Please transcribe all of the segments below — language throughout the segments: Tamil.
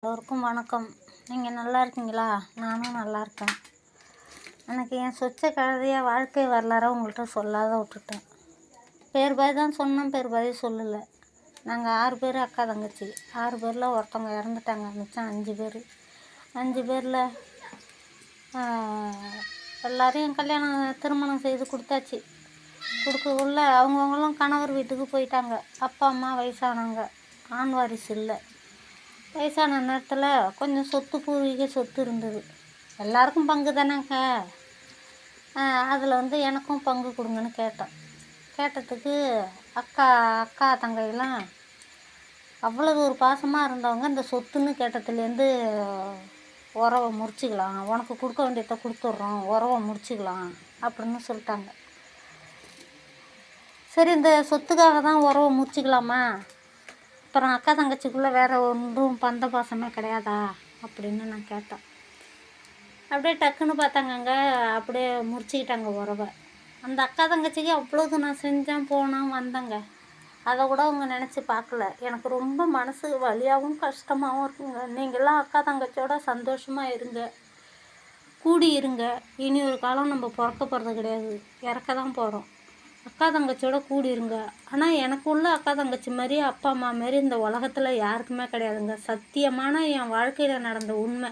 எல்லோருக்கும் வணக்கம். நீங்கள் நல்லா இருக்கீங்களா? நானும் நல்லா இருக்கேன். எனக்கு என் சொச்ச கதையாக வாழ்க்கை வரலாறாக உங்கள்கிட்ட சொல்லாத விட்டுட்டேன். பேர் பாய் தான் சொன்னேன், பேர் பாய் சொல்லலை. நாங்கள் 6 பேர் அக்கா தங்கச்சி. 6 பேரில் ஒருத்தவங்க இறந்துட்டாங்க, மிச்சம் 5 பேர். 5 பேரில் எல்லோரையும் திருமணம் செய்து கொடுத்தாச்சு. கொடுக்கக்குள்ள அவங்கவுங்களும் கணவர் வீட்டுக்கு போயிட்டாங்க. அப்பா அம்மா வயசானவங்க, ஆண் வாரிசு இல்லை. வயசான நேரத்தில் கொஞ்சம் பூர்வீக சொத்து இருந்தது. எல்லாருக்கும் பங்கு தானேங்க. அதில் எனக்கும் பங்கு கொடுங்கன்னு கேட்டதுக்கு அக்கா தங்கையெல்லாம் அவ்வளவு ஒரு பாசமாக இருந்தவங்க இந்த சொத்துன்னு கேட்டதுலேருந்து உறவை முறிச்சிக்கலாம், உனக்கு கொடுக்க வேண்டியதை கொடுத்துட்றோம், உறவை முறிச்சிக்கலாம் அப்படின்னு சொல்லிட்டாங்க. சரி, இந்த சொத்துக்காக தான் உறவை முறிச்சிக்கலாமா? அப்புறம் அக்கா தங்கச்சிக்குள்ளே வேறு ஒன்றும் பந்த பாசமே கிடையாதா அப்படின்னு நான் கேட்டேன். அப்படியே டக்குன்னு பார்த்தாங்கங்க, அப்படியே முறிச்சிக்கிட்டாங்க உறவை. அந்த அக்கா தங்கச்சிக்கு அவ்வளோது நான் செஞ்சேன், போனேன், வந்தேங்க. அதை கூட அவங்க நினச்சி பார்க்கல. எனக்கு ரொம்ப மனசு வலியாகவும் கஷ்டமாகவும் இருக்குங்க. நீங்கள்லாம் அக்கா தங்கச்சியோட சந்தோஷமாக இருங்க, கூடி இருங்க. இனி ஒரு காலம் நம்ம பிறக்க போகிறது கிடையாது, இறக்க தான் போகிறோம். அக்கா தங்கச்சியோட கூடி இருங்க. ஆனால் எனக்கு உள்ள அக்கா தங்கச்சி மாதிரி அப்பா அம்மா மாரி இந்த உலகத்தில் யாருக்குமே கிடையாதுங்க. சத்தியமான என் வாழ்க்கையில் நடந்த உண்மை.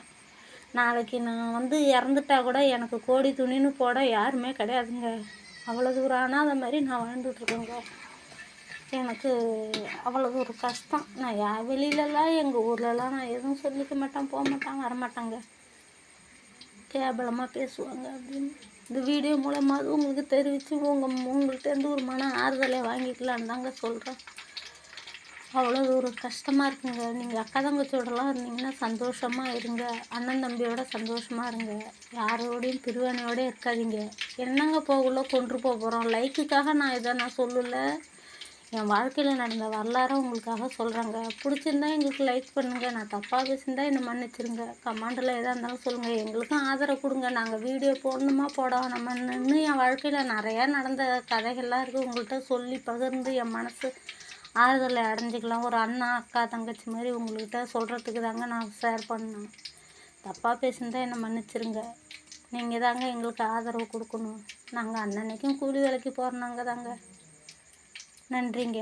நாளைக்கு நான் இறந்துட்டா கூட எனக்கு கோடி துணின்னு போட யாருமே கிடையாதுங்க. அவ்வளோ தூரம் அனாதை மாதிரி நான் வாழ்ந்துட்டுருக்கேங்க. எனக்கு அவ்வளோ ஒரு கஷ்டம். நான் வெளியிலலாம் எங்கள் ஊர்லலாம் நான் எதுவும் சொல்லிக்க மாட்டேன், போக மாட்டேன், வரமாட்டேங்க. கேவலமாக பேசுவாங்க அப்படின்னு இந்த வீடியோ மூலமாக உங்களுக்கு தெரிவித்து உங்கள்கிட்ட ஒரு மன ஆறுதலை வாங்கிக்கலான்னு தாங்க சொல்கிறேன். அவ்வளோ ஒரு கஷ்டமாக இருக்குங்க. நீங்கள் அக்கா தங்கச்சியோடலாம் இருந்தீங்கன்னா சந்தோஷமாக இருங்க, அண்ணன் தம்பியோட சந்தோஷமாக இருங்க. யாரோடையும் பிரிவினையோடு இருக்காதீங்க. என்னங்க போகல கொண்டு போகிறோம். லைக்குக்காக நான் இதை சொல்லலை. என் வாழ்க்கையில் நடந்த வரலாறு உங்களுக்காக சொல்கிறேங்க. பிடிச்சிருந்தா எங்களுக்கு லைக் பண்ணுங்கள். நான் தப்பாக பேசியிருந்தா என்னை மன்னிச்சிருங்க. கமெண்டில் எதாக இருந்தாலும் சொல்லுங்கள். எங்களுக்கும் ஆதரவு கொடுங்க. நாங்கள் வீடியோ போடணுமா போடணும். நம்ம இன்னும் என் வாழ்க்கையில் நிறையா நடந்த கதைகள்லாம் இருக்குது. உங்கள்கிட்ட சொல்லி பகிர்ந்து என் மனசு ஆறுதலை அடைஞ்சிக்கலாம். ஒரு அண்ணா அக்கா தங்கச்சி மாதிரி உங்கள்கிட்ட சொல்கிறதுக்கு தாங்க நான் ஷேர் பண்ணேன். தப்பாக பேசியிருந்தா என்னை மன்னிச்சிருங்க. நீங்கள் தாங்க எங்களுக்கு ஆதரவு கொடுக்கணும். நாங்கள் அன்னன்னைக்கும் கூலி வேலைக்கு போகிறோங்க தாங்க. நன்றிங்க.